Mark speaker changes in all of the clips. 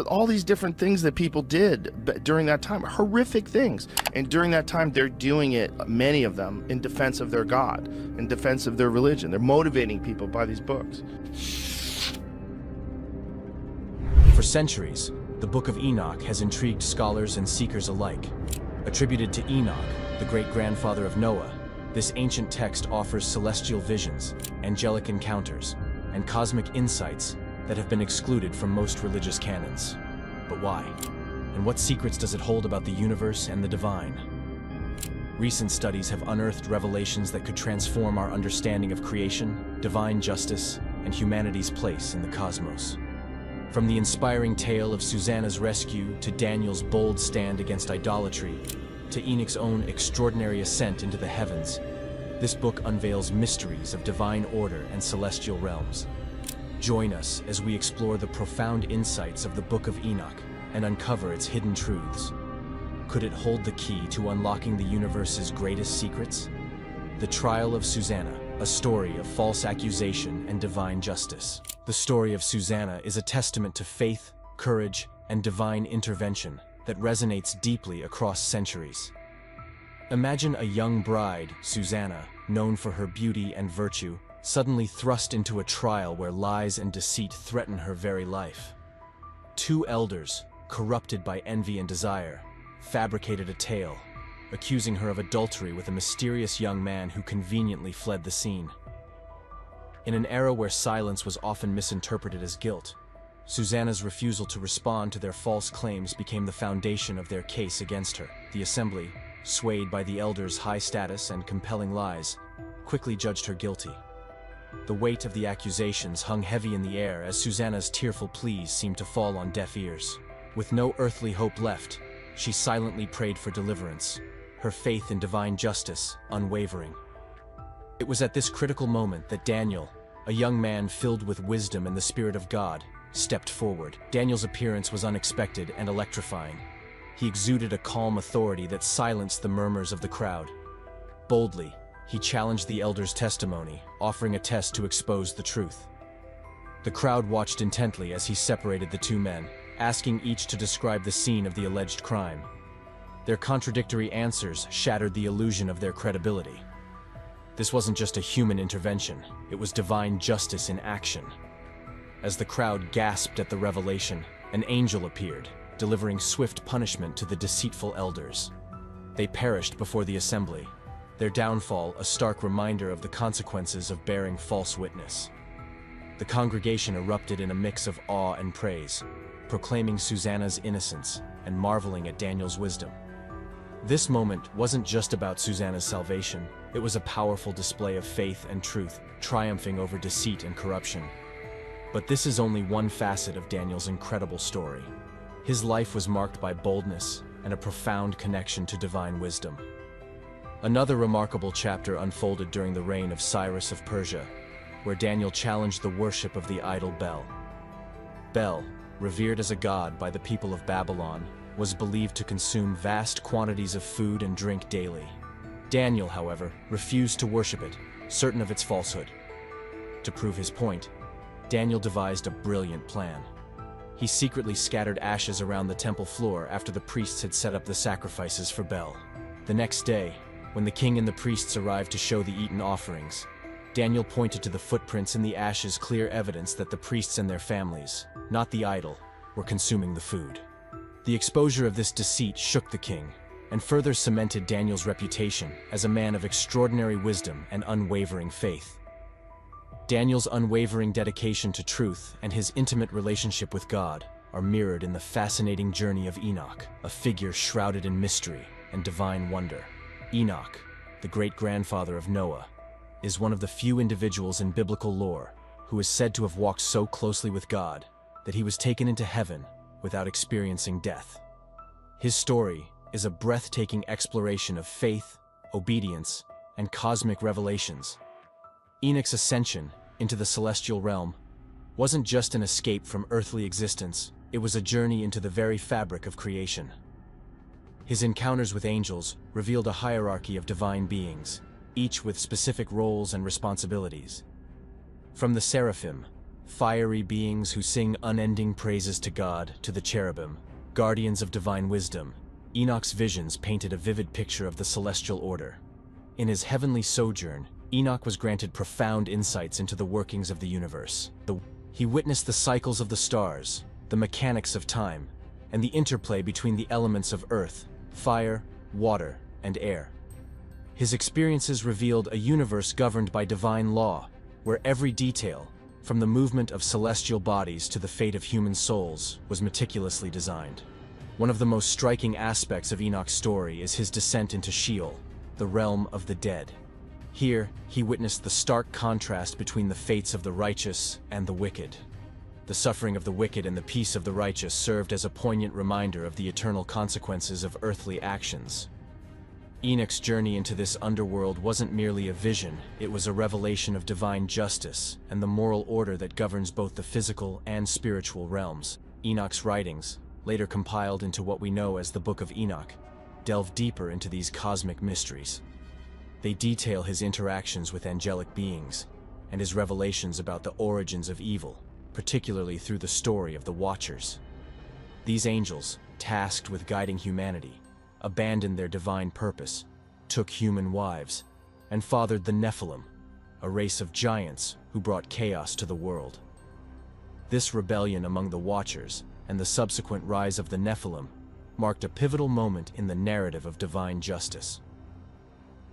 Speaker 1: All these different things that people did during that time, horrific things. And during that time, they're doing it, many of them, in defense of their God, in defense of their religion. They're motivating people by these books.
Speaker 2: For centuries, the Book of Enoch has intrigued scholars and seekers alike. Attributed to Enoch, the great-grandfather of Noah, this ancient text offers celestial visions, angelic encounters, and cosmic insights that have been excluded from most religious canons. But why? And what secrets does it hold about the universe and the divine? Recent studies have unearthed revelations that could transform our understanding of creation, divine justice, and humanity's place in the cosmos. From the inspiring tale of Susanna's rescue to Daniel's bold stand against idolatry, to Enoch's own extraordinary ascent into the heavens, this book unveils mysteries of divine order and celestial realms. Join us as we explore the profound insights of the Book of Enoch and uncover its hidden truths. Could it hold the key to unlocking the universe's greatest secrets? The Trial of Susanna, a story of false accusation and divine justice. The story of Susanna is a testament to faith, courage, and divine intervention that resonates deeply across centuries. Imagine a young bride, Susanna, known for her beauty and virtue, suddenly thrust into a trial where lies and deceit threaten her very life. Two elders, corrupted by envy and desire, fabricated a tale, accusing her of adultery with a mysterious young man who conveniently fled the scene. In an era where silence was often misinterpreted as guilt, Susanna's refusal to respond to their false claims became the foundation of their case against her. The assembly, swayed by the elders' high status and compelling lies, quickly judged her guilty. The weight of the accusations hung heavy in the air as Susanna's tearful pleas seemed to fall on deaf ears. With no earthly hope left, she silently prayed for deliverance, her faith in divine justice unwavering. It was at this critical moment that Daniel, a young man filled with wisdom and the Spirit of God, stepped forward. Daniel's appearance was unexpected and electrifying. He exuded a calm authority that silenced the murmurs of the crowd. Boldly, he challenged the elders' testimony, offering a test to expose the truth. The crowd watched intently as he separated the two men, asking each to describe the scene of the alleged crime. Their contradictory answers shattered the illusion of their credibility. This wasn't just a human intervention, it was divine justice in action. As the crowd gasped at the revelation, an angel appeared, delivering swift punishment to the deceitful elders. They perished before the assembly, their downfall a stark reminder of the consequences of bearing false witness. The congregation erupted in a mix of awe and praise, proclaiming Susanna's innocence and marveling at Daniel's wisdom. This moment wasn't just about Susanna's salvation, it was a powerful display of faith and truth, triumphing over deceit and corruption. But this is only one facet of Daniel's incredible story. His life was marked by boldness and a profound connection to divine wisdom. Another remarkable chapter unfolded during the reign of Cyrus of Persia, where Daniel challenged the worship of the idol Bel. Bel, revered as a god by the people of Babylon, was believed to consume vast quantities of food and drink daily. Daniel, however, refused to worship it, certain of its falsehood. To prove his point, Daniel devised a brilliant plan. He secretly scattered ashes around the temple floor after the priests had set up the sacrifices for Bel. The next day, when the king and the priests arrived to show the eaten offerings, Daniel pointed to the footprints in the ashes, clear evidence that the priests and their families, not the idol, were consuming the food. The exposure of this deceit shook the king, and further cemented Daniel's reputation as a man of extraordinary wisdom and unwavering faith. Daniel's unwavering dedication to truth and his intimate relationship with God are mirrored in the fascinating journey of Enoch, a figure shrouded in mystery and divine wonder. Enoch, the great-grandfather of Noah, is one of the few individuals in biblical lore who is said to have walked so closely with God that he was taken into heaven without experiencing death. His story is a breathtaking exploration of faith, obedience, and cosmic revelations. Enoch's ascension into the celestial realm wasn't just an escape from earthly existence, it was a journey into the very fabric of creation. His encounters with angels revealed a hierarchy of divine beings, each with specific roles and responsibilities. From the seraphim, fiery beings who sing unending praises to God, to the cherubim, guardians of divine wisdom, Enoch's visions painted a vivid picture of the celestial order. In his heavenly sojourn, Enoch was granted profound insights into the workings of the universe. He witnessed the cycles of the stars, the mechanics of time, and the interplay between the elements of earth, fire, water, and air. His experiences revealed a universe governed by divine law, where every detail, from the movement of celestial bodies to the fate of human souls, was meticulously designed. One of the most striking aspects of Enoch's story is his descent into Sheol, the realm of the dead. Here, he witnessed the stark contrast between the fates of the righteous and the wicked. The suffering of the wicked and the peace of the righteous served as a poignant reminder of the eternal consequences of earthly actions. Enoch's journey into this underworld wasn't merely a vision, it was a revelation of divine justice and the moral order that governs both the physical and spiritual realms. Enoch's writings, later compiled into what we know as the Book of Enoch, delve deeper into these cosmic mysteries. They detail his interactions with angelic beings and his revelations about the origins of evil, particularly through the story of the Watchers. These angels, tasked with guiding humanity, abandoned their divine purpose, took human wives, and fathered the Nephilim, a race of giants who brought chaos to the world. This rebellion among the Watchers and the subsequent rise of the Nephilim marked a pivotal moment in the narrative of divine justice.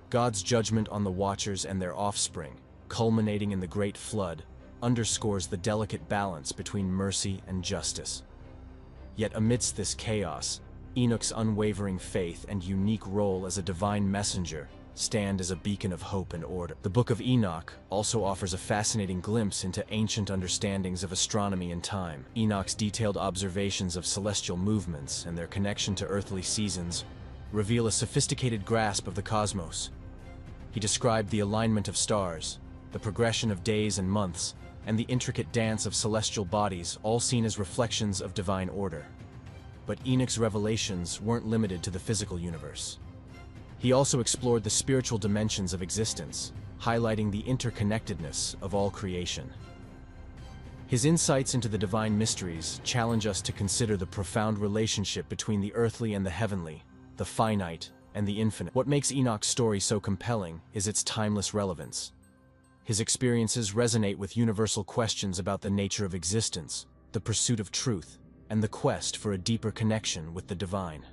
Speaker 2: God's judgment on the Watchers and their offspring, culminating in the Great Flood, underscores the delicate balance between mercy and justice. Yet amidst this chaos, Enoch's unwavering faith and unique role as a divine messenger stand as a beacon of hope and order. The Book of Enoch also offers a fascinating glimpse into ancient understandings of astronomy and time. Enoch's detailed observations of celestial movements and their connection to earthly seasons reveal a sophisticated grasp of the cosmos. He described the alignment of stars, the progression of days and months, and the intricate dance of celestial bodies, all seen as reflections of divine order. But Enoch's revelations weren't limited to the physical universe. He also explored the spiritual dimensions of existence, highlighting the interconnectedness of all creation. His insights into the divine mysteries challenge us to consider the profound relationship between the earthly and the heavenly, the finite and the infinite. What makes Enoch's story so compelling is its timeless relevance. His experiences resonate with universal questions about the nature of existence, the pursuit of truth, and the quest for a deeper connection with the divine.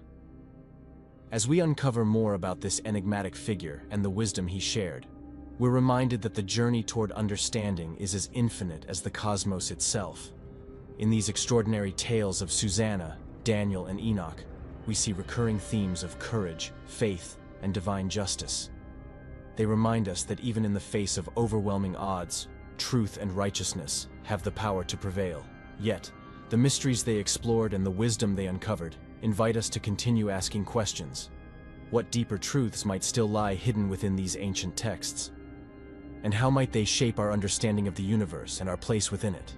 Speaker 2: As we uncover more about this enigmatic figure and the wisdom he shared, we're reminded that the journey toward understanding is as infinite as the cosmos itself. In these extraordinary tales of Susanna, Daniel, and Enoch, we see recurring themes of courage, faith, and divine justice. They remind us that even in the face of overwhelming odds, truth and righteousness have the power to prevail. Yet, the mysteries they explored and the wisdom they uncovered invite us to continue asking questions. What deeper truths might still lie hidden within these ancient texts? And how might they shape our understanding of the universe and our place within it?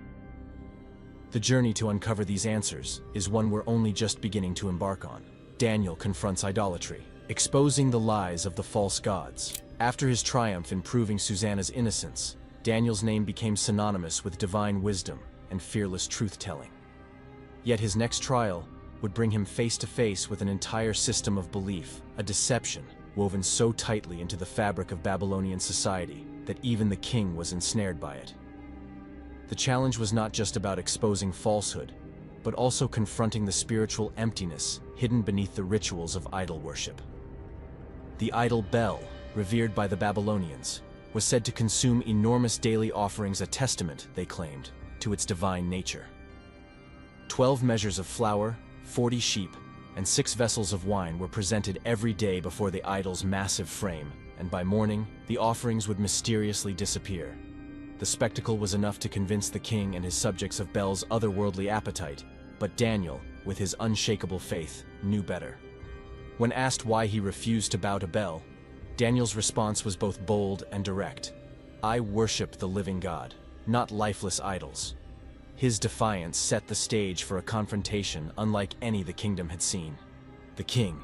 Speaker 2: The journey to uncover these answers is one we're only just beginning to embark on. Daniel confronts idolatry, exposing the lies of the false gods. After his triumph in proving Susanna's innocence, Daniel's name became synonymous with divine wisdom and fearless truth-telling. Yet his next trial would bring him face to face with an entire system of belief, a deception woven so tightly into the fabric of Babylonian society that even the king was ensnared by it. The challenge was not just about exposing falsehood, but also confronting the spiritual emptiness hidden beneath the rituals of idol worship. The idol Bel, revered by the Babylonians, was said to consume enormous daily offerings, a testament, they claimed, to its divine nature. 12 measures of flour, 40 sheep, and 6 vessels of wine were presented every day before the idol's massive frame, and by morning, the offerings would mysteriously disappear. The spectacle was enough to convince the king and his subjects of Bel's otherworldly appetite, but Daniel, with his unshakable faith, knew better. When asked why he refused to bow to Bel, Daniel's response was both bold and direct. "I worship the living God, not lifeless idols." His defiance set the stage for a confrontation unlike any the kingdom had seen. The king,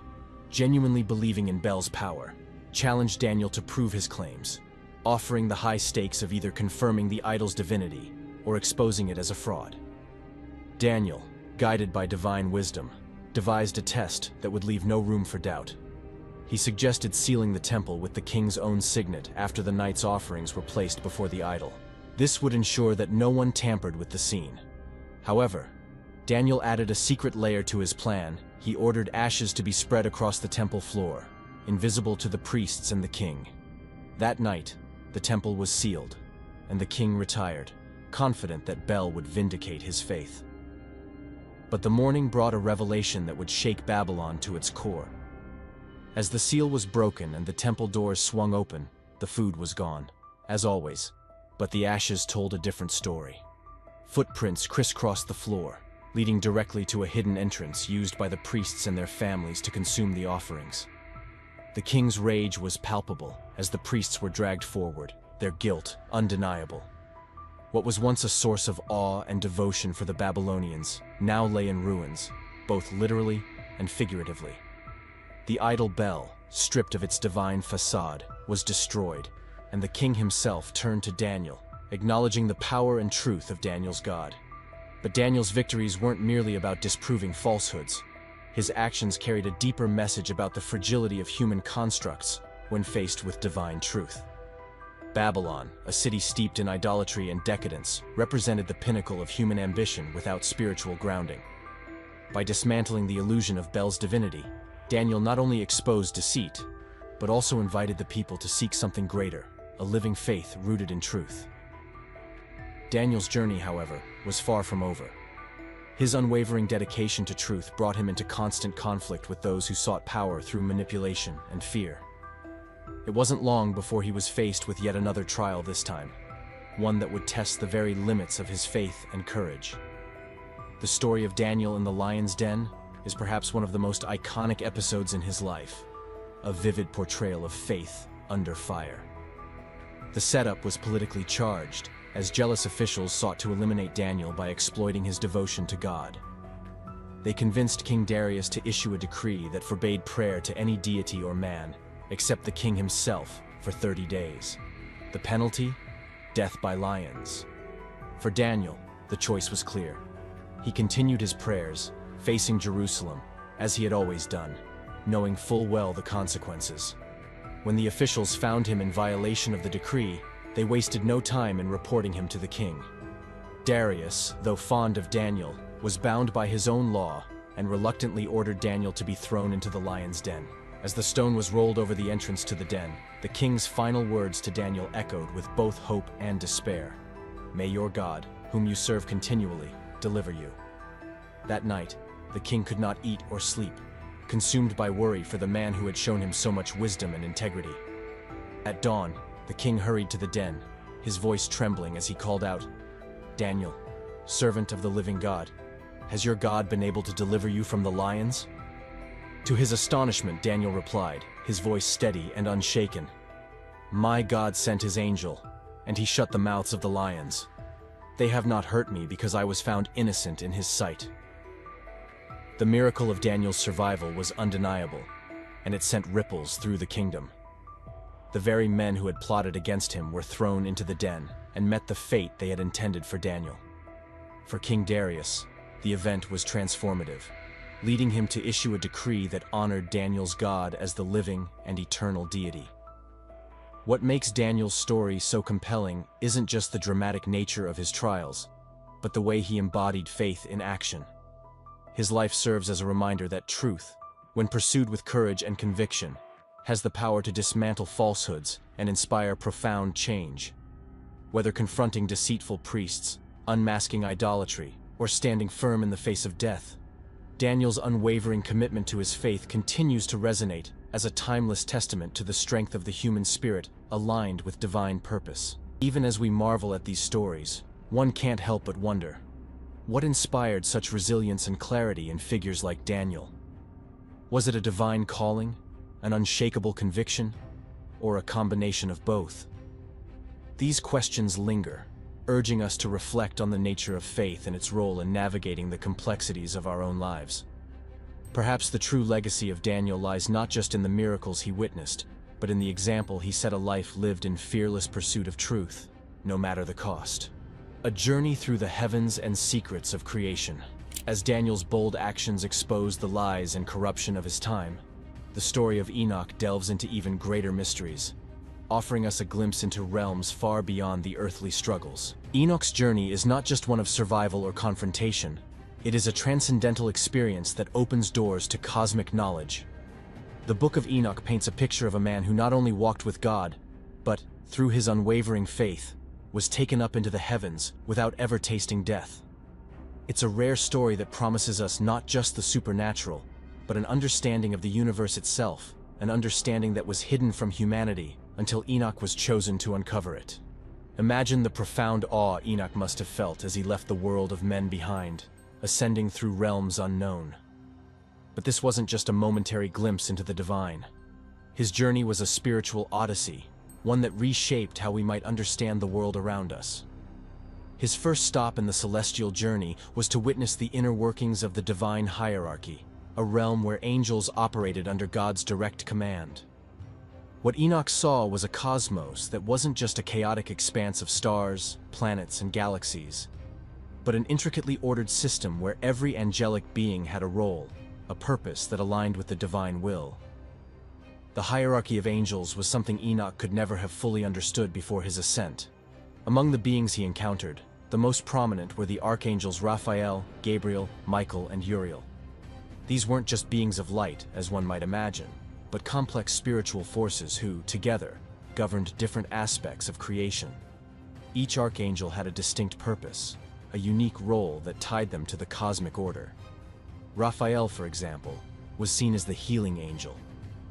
Speaker 2: genuinely believing in Bel's power, challenged Daniel to prove his claims, offering the high stakes of either confirming the idol's divinity or exposing it as a fraud. Daniel, guided by divine wisdom, devised a test that would leave no room for doubt. He suggested sealing the temple with the king's own signet after the night's offerings were placed before the idol. This would ensure that no one tampered with the scene. However, Daniel added a secret layer to his plan. He ordered ashes to be spread across the temple floor, invisible to the priests and the king. That night, the temple was sealed, and the king retired, confident that Bel would vindicate his faith. But the morning brought a revelation that would shake Babylon to its core. As the seal was broken and the temple doors swung open, the food was gone, as always, but the ashes told a different story. Footprints crisscrossed the floor, leading directly to a hidden entrance used by the priests and their families to consume the offerings. The king's rage was palpable as the priests were dragged forward, their guilt undeniable. What was once a source of awe and devotion for the Babylonians now lay in ruins, both literally and figuratively. The idol Bel, stripped of its divine facade, was destroyed, and the king himself turned to Daniel, acknowledging the power and truth of Daniel's God. But Daniel's victories weren't merely about disproving falsehoods. His actions carried a deeper message about the fragility of human constructs when faced with divine truth. Babylon, a city steeped in idolatry and decadence, represented the pinnacle of human ambition without spiritual grounding. By dismantling the illusion of Bel's divinity, Daniel not only exposed deceit, but also invited the people to seek something greater, a living faith rooted in truth. Daniel's journey, however, was far from over. His unwavering dedication to truth brought him into constant conflict with those who sought power through manipulation and fear. It wasn't long before he was faced with yet another trial this time, one that would test the very limits of his faith and courage. The story of Daniel in the lion's den is perhaps one of the most iconic episodes in his life, a vivid portrayal of faith under fire. The setup was politically charged, as jealous officials sought to eliminate Daniel by exploiting his devotion to God. They convinced King Darius to issue a decree that forbade prayer to any deity or man, except the king himself, for 30 days. The penalty? Death by lions. For Daniel, the choice was clear. He continued his prayers, facing Jerusalem, as he had always done, knowing full well the consequences. When the officials found him in violation of the decree, they wasted no time in reporting him to the king. Darius, though fond of Daniel, was bound by his own law and reluctantly ordered Daniel to be thrown into the lion's den. As the stone was rolled over the entrance to the den, the king's final words to Daniel echoed with both hope and despair. "May your God, whom you serve continually, deliver you." That night, the king could not eat or sleep, consumed by worry for the man who had shown him so much wisdom and integrity. At dawn, the king hurried to the den, his voice trembling as he called out, "Daniel, servant of the living God, has your God been able to deliver you from the lions?" To his astonishment, Daniel replied, his voice steady and unshaken, "My God sent his angel, and he shut the mouths of the lions. They have not hurt me because I was found innocent in his sight." The miracle of Daniel's survival was undeniable, and it sent ripples through the kingdom. The very men who had plotted against him were thrown into the den and met the fate they had intended for Daniel. For King Darius, the event was transformative, leading him to issue a decree that honored Daniel's God as the living and eternal deity. What makes Daniel's story so compelling isn't just the dramatic nature of his trials, but the way he embodied faith in action. His life serves as a reminder that truth, when pursued with courage and conviction, has the power to dismantle falsehoods and inspire profound change. Whether confronting deceitful priests, unmasking idolatry, or standing firm in the face of death, Daniel's unwavering commitment to his faith continues to resonate as a timeless testament to the strength of the human spirit aligned with divine purpose. Even as we marvel at these stories, one can't help but wonder, what inspired such resilience and clarity in figures like Daniel? Was it a divine calling, an unshakable conviction, or a combination of both? These questions linger, urging us to reflect on the nature of faith and its role in navigating the complexities of our own lives. Perhaps the true legacy of Daniel lies not just in the miracles he witnessed, but in the example he set, a life lived in fearless pursuit of truth, no matter the cost. A journey through the heavens and secrets of creation. As Daniel's bold actions expose the lies and corruption of his time, the story of Enoch delves into even greater mysteries, offering us a glimpse into realms far beyond the earthly struggles. Enoch's journey is not just one of survival or confrontation. It is a transcendental experience that opens doors to cosmic knowledge. The Book of Enoch paints a picture of a man who not only walked with God, but, through his unwavering faith, was taken up into the heavens without ever tasting death. It's a rare story that promises us not just the supernatural, but an understanding of the universe itself, an understanding that was hidden from humanity until Enoch was chosen to uncover it. Imagine the profound awe Enoch must have felt as he left the world of men behind, ascending through realms unknown. But this wasn't just a momentary glimpse into the divine. His journey was a spiritual odyssey, one that reshaped how we might understand the world around us. His first stop in the celestial journey was to witness the inner workings of the divine hierarchy, a realm where angels operated under God's direct command. What Enoch saw was a cosmos that wasn't just a chaotic expanse of stars, planets, and galaxies, but an intricately ordered system where every angelic being had a role, a purpose that aligned with the divine will. The hierarchy of angels was something Enoch could never have fully understood before his ascent. Among the beings he encountered, the most prominent were the archangels Raphael, Gabriel, Michael, and Uriel. These weren't just beings of light, as one might imagine, but complex spiritual forces who, together, governed different aspects of creation. Each archangel had a distinct purpose, a unique role that tied them to the cosmic order. Raphael, for example, was seen as the healing angel,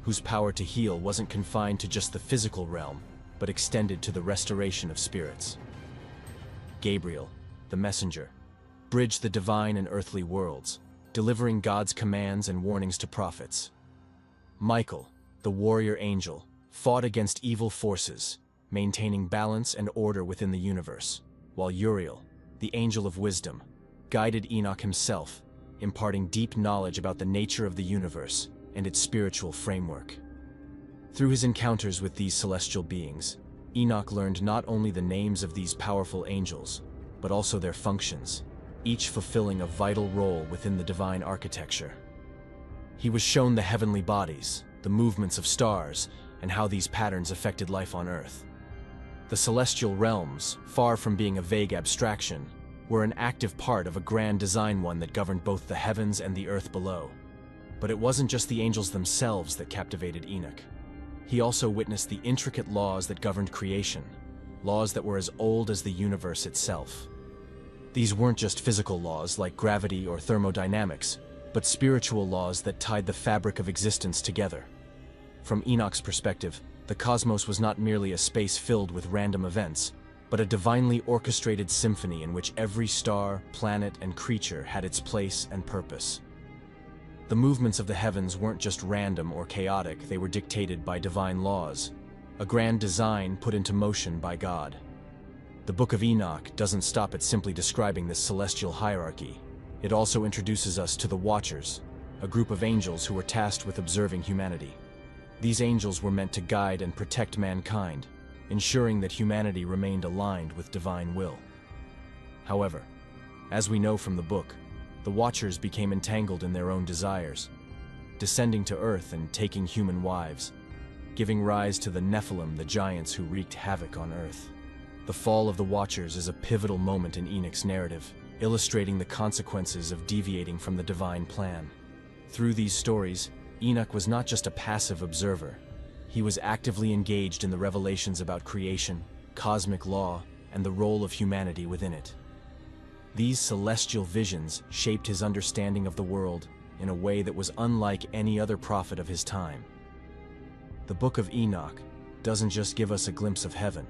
Speaker 2: whose power to heal wasn't confined to just the physical realm, but extended to the restoration of spirits. Gabriel, the messenger, bridged the divine and earthly worlds, delivering God's commands and warnings to prophets. Michael, the warrior angel, fought against evil forces, maintaining balance and order within the universe, while Uriel, the angel of wisdom, guided Enoch himself, imparting deep knowledge about the nature of the universe and its spiritual framework. Through his encounters with these celestial beings, Enoch learned not only the names of these powerful angels, but also their functions, each fulfilling a vital role within the divine architecture. He was shown the heavenly bodies, the movements of stars, and how these patterns affected life on Earth. The celestial realms, far from being a vague abstraction, were an active part of a grand design, one that governed both the heavens and the earth below. But it wasn't just the angels themselves that captivated Enoch. He also witnessed the intricate laws that governed creation, laws that were as old as the universe itself. These weren't just physical laws like gravity or thermodynamics, but spiritual laws that tied the fabric of existence together. From Enoch's perspective, the cosmos was not merely a space filled with random events, but a divinely orchestrated symphony in which every star, planet, and creature had its place and purpose. The movements of the heavens weren't just random or chaotic, they were dictated by divine laws, a grand design put into motion by God. The Book of Enoch doesn't stop at simply describing this celestial hierarchy. It also introduces us to the Watchers, a group of angels who were tasked with observing humanity. These angels were meant to guide and protect mankind, ensuring that humanity remained aligned with divine will. However, as we know from the book, the Watchers became entangled in their own desires, descending to Earth and taking human wives, giving rise to the Nephilim, the giants who wreaked havoc on Earth. The fall of the Watchers is a pivotal moment in Enoch's narrative, illustrating the consequences of deviating from the divine plan. Through these stories, Enoch was not just a passive observer. He was actively engaged in the revelations about creation, cosmic law, and the role of humanity within it. These celestial visions shaped his understanding of the world in a way that was unlike any other prophet of his time. The Book of Enoch doesn't just give us a glimpse of heaven.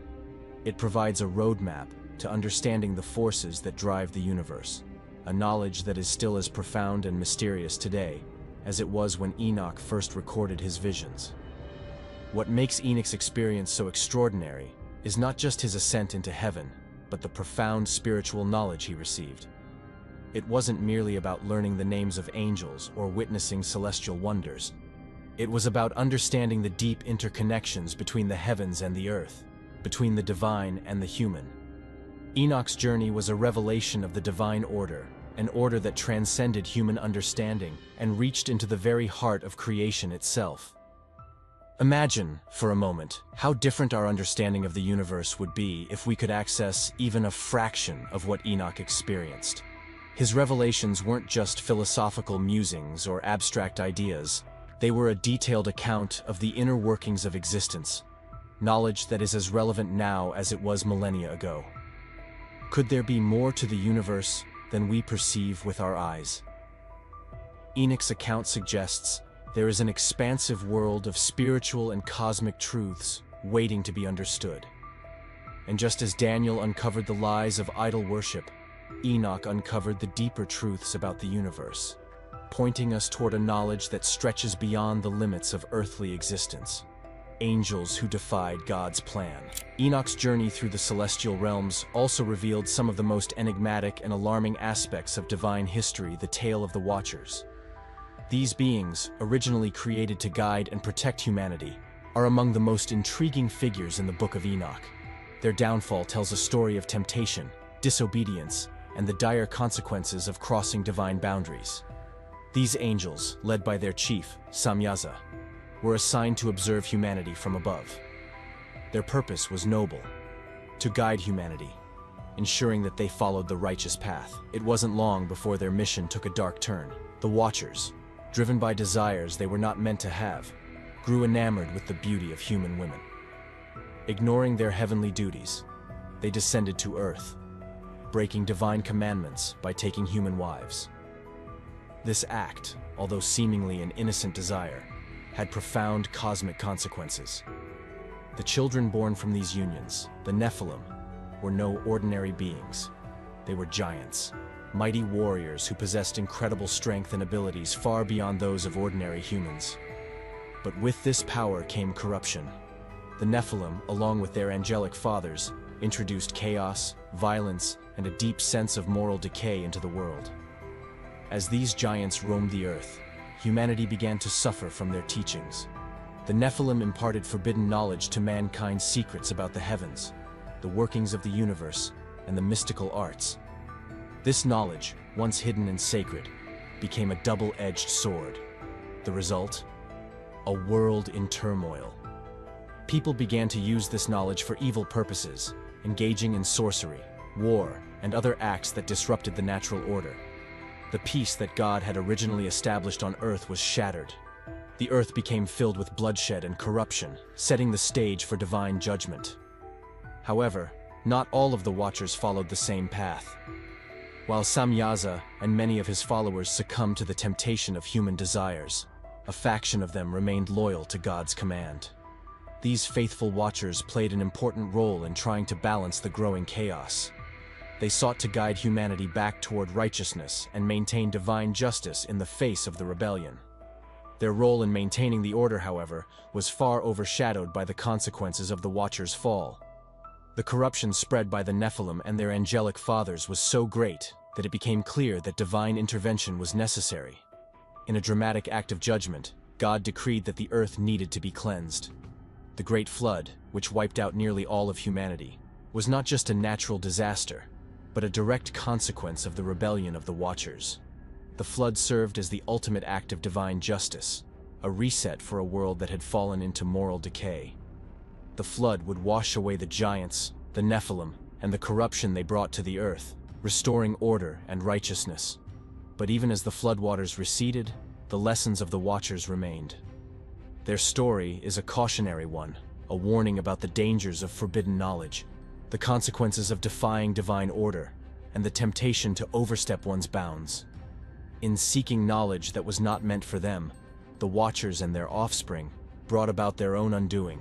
Speaker 2: It provides a roadmap to understanding the forces that drive the universe, a knowledge that is still as profound and mysterious today as it was when Enoch first recorded his visions. What makes Enoch's experience so extraordinary is not just his ascent into heaven, but the profound spiritual knowledge he received. It wasn't merely about learning the names of angels or witnessing celestial wonders. It was about understanding the deep interconnections between the heavens and the earth, between the divine and the human. Enoch's journey was a revelation of the divine order, an order that transcended human understanding and reached into the very heart of creation itself. Imagine, for a moment, how different our understanding of the universe would be if we could access even a fraction of what Enoch experienced. His revelations weren't just philosophical musings or abstract ideas. They were a detailed account of the inner workings of existence, knowledge that is as relevant now as it was millennia ago. Could there be more to the universe than we perceive with our eyes? Enoch's account suggests there is an expansive world of spiritual and cosmic truths waiting to be understood. And just as Daniel uncovered the lies of idol worship, Enoch uncovered the deeper truths about the universe, pointing us toward a knowledge that stretches beyond the limits of earthly existence. Angels who defied God's plan. Enoch's journey through the celestial realms also revealed some of the most enigmatic and alarming aspects of divine history, the tale of the Watchers. These beings, originally created to guide and protect humanity, are among the most intriguing figures in the Book of Enoch. Their downfall tells a story of temptation, disobedience, and the dire consequences of crossing divine boundaries. These angels, led by their chief, Samyaza, were assigned to observe humanity from above. Their purpose was noble: to guide humanity, ensuring that they followed the righteous path. It wasn't long before their mission took a dark turn. The Watchers, driven by desires they were not meant to have, grew enamored with the beauty of human women. Ignoring their heavenly duties, they descended to earth, breaking divine commandments by taking human wives. This act, although seemingly an innocent desire, had profound cosmic consequences. The children born from these unions, the Nephilim, were no ordinary beings. They were giants, mighty warriors who possessed incredible strength and abilities far beyond those of ordinary humans. But with this power came corruption. The Nephilim, along with their angelic fathers, introduced chaos, violence, and a deep sense of moral decay into the world. As these giants roamed the earth, humanity began to suffer from their teachings. The Nephilim imparted forbidden knowledge to mankind's secrets about the heavens, the workings of the universe, and the mystical arts. This knowledge, once hidden and sacred, became a double-edged sword. The result? A world in turmoil. People began to use this knowledge for evil purposes, engaging in sorcery, war, and other acts that disrupted the natural order. The peace that God had originally established on earth was shattered. The earth became filled with bloodshed and corruption, setting the stage for divine judgment. However, not all of the Watchers followed the same path. While Samyaza and many of his followers succumbed to the temptation of human desires, a faction of them remained loyal to God's command. These faithful Watchers played an important role in trying to balance the growing chaos. They sought to guide humanity back toward righteousness and maintain divine justice in the face of the rebellion. Their role in maintaining the order, however, was far overshadowed by the consequences of the Watchers' fall. The corruption spread by the Nephilim and their angelic fathers was so great that it became clear that divine intervention was necessary. In a dramatic act of judgment, God decreed that the earth needed to be cleansed. The Great Flood, which wiped out nearly all of humanity, was not just a natural disaster, but a direct consequence of the rebellion of the Watchers. The flood served as the ultimate act of divine justice, a reset for a world that had fallen into moral decay. The flood would wash away the giants, the Nephilim, and the corruption they brought to the earth, restoring order and righteousness. But even as the floodwaters receded, the lessons of the Watchers remained. Their story is a cautionary one, a warning about the dangers of forbidden knowledge, the consequences of defying divine order, and the temptation to overstep one's bounds. In seeking knowledge that was not meant for them, the Watchers and their offspring brought about their own undoing.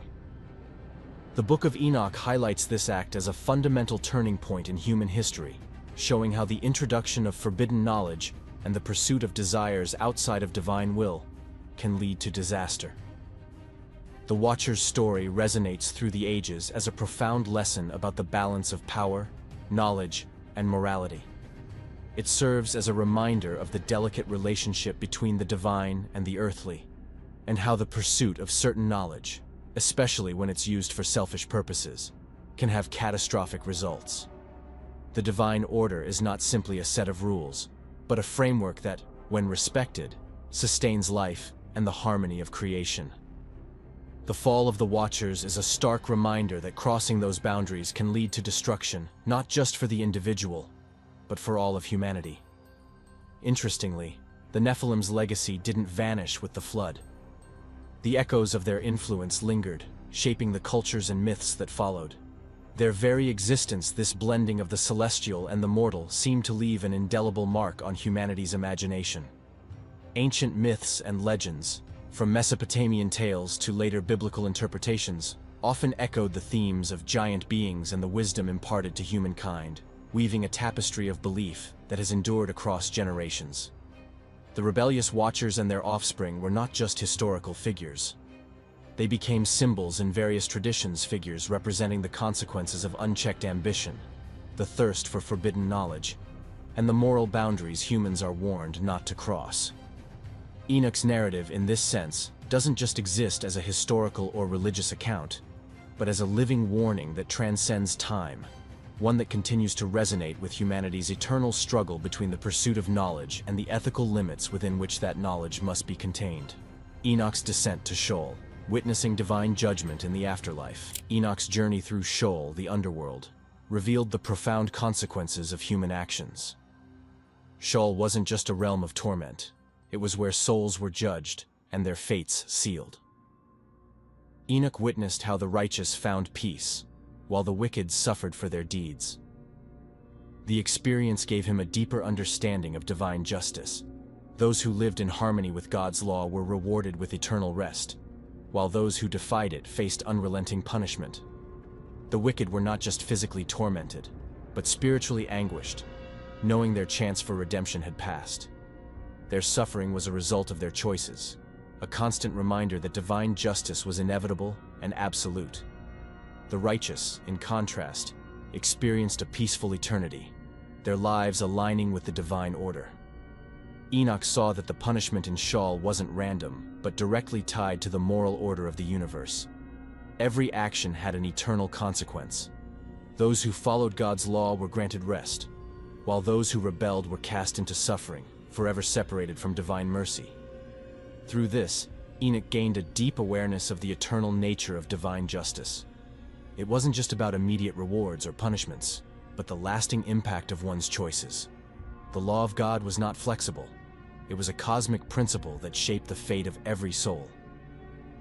Speaker 2: The Book of Enoch highlights this act as a fundamental turning point in human history, showing how the introduction of forbidden knowledge and the pursuit of desires outside of divine will can lead to disaster. The Watcher's story resonates through the ages as a profound lesson about the balance of power, knowledge, and morality. It serves as a reminder of the delicate relationship between the divine and the earthly, and how the pursuit of certain knowledge, especially when it's used for selfish purposes, can have catastrophic results. The divine order is not simply a set of rules, but a framework that, when respected, sustains life and the harmony of creation. The fall of the Watchers is a stark reminder that crossing those boundaries can lead to destruction, not just for the individual, but for all of humanity. Interestingly, the Nephilim's legacy didn't vanish with the flood. The echoes of their influence lingered, shaping the cultures and myths that followed. Their very existence, this blending of the celestial and the mortal, seemed to leave an indelible mark on humanity's imagination. Ancient myths and legends, from Mesopotamian tales to later biblical interpretations, often echoed the themes of giant beings and the wisdom imparted to humankind, weaving a tapestry of belief that has endured across generations. The rebellious Watchers and their offspring were not just historical figures. They became symbols in various traditions, figures representing the consequences of unchecked ambition, the thirst for forbidden knowledge, and the moral boundaries humans are warned not to cross. Enoch's narrative, in this sense, doesn't just exist as a historical or religious account, but as a living warning that transcends time, one that continues to resonate with humanity's eternal struggle between the pursuit of knowledge and the ethical limits within which that knowledge must be contained. Enoch's descent to Sheol, witnessing divine judgment in the afterlife. Enoch's journey through Sheol, the underworld, revealed the profound consequences of human actions. Sheol wasn't just a realm of torment. It was where souls were judged and their fates sealed. Enoch witnessed how the righteous found peace, while the wicked suffered for their deeds. The experience gave him a deeper understanding of divine justice. Those who lived in harmony with God's law were rewarded with eternal rest, while those who defied it faced unrelenting punishment. The wicked were not just physically tormented, but spiritually anguished, knowing their chance for redemption had passed. Their suffering was a result of their choices, a constant reminder that divine justice was inevitable and absolute. The righteous, in contrast, experienced a peaceful eternity, their lives aligning with the divine order. Enoch saw that the punishment in Sheol wasn't random, but directly tied to the moral order of the universe. Every action had an eternal consequence. Those who followed God's law were granted rest, while those who rebelled were cast into suffering, forever separated from divine mercy. Through this, Enoch gained a deep awareness of the eternal nature of divine justice. It wasn't just about immediate rewards or punishments, but the lasting impact of one's choices. The law of God was not flexible. It was a cosmic principle that shaped the fate of every soul.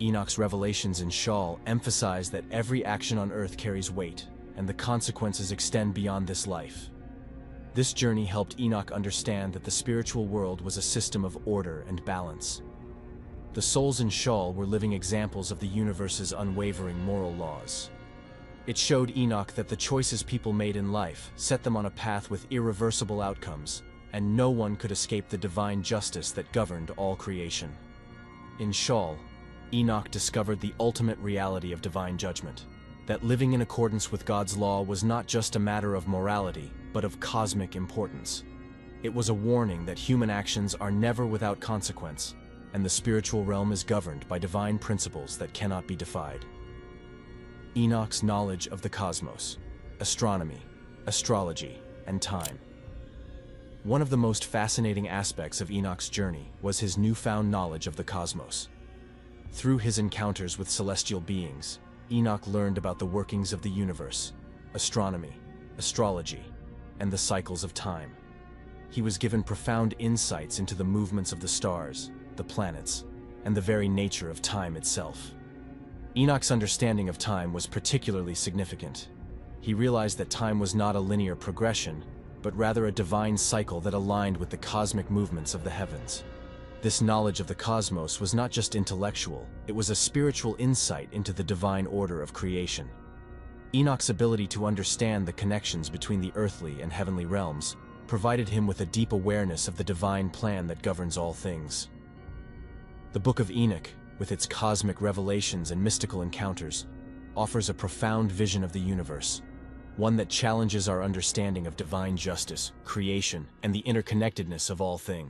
Speaker 2: Enoch's revelations in Sheol emphasize that every action on earth carries weight, and the consequences extend beyond this life. This journey helped Enoch understand that the spiritual world was a system of order and balance. The souls in Sheol were living examples of the universe's unwavering moral laws. It showed Enoch that the choices people made in life set them on a path with irreversible outcomes, and no one could escape the divine justice that governed all creation. In Sheol, Enoch discovered the ultimate reality of divine judgment, that living in accordance with God's law was not just a matter of morality, but of cosmic importance. It was a warning that human actions are never without consequence, and the spiritual realm is governed by divine principles that cannot be defied. Enoch's knowledge of the cosmos, astronomy, astrology, and time. One of the most fascinating aspects of Enoch's journey was his newfound knowledge of the cosmos. Through his encounters with celestial beings, Enoch learned about the workings of the universe, astronomy, astrology, and the cycles of time. He was given profound insights into the movements of the stars, the planets, and the very nature of time itself. Enoch's understanding of time was particularly significant. He realized that time was not a linear progression, but rather a divine cycle that aligned with the cosmic movements of the heavens. This knowledge of the cosmos was not just intellectual, it was a spiritual insight into the divine order of creation. Enoch's ability to understand the connections between the earthly and heavenly realms provided him with a deep awareness of the divine plan that governs all things. The Book of Enoch, with its cosmic revelations and mystical encounters, offers a profound vision of the universe, one that challenges our understanding of divine justice, creation, and the interconnectedness of all things.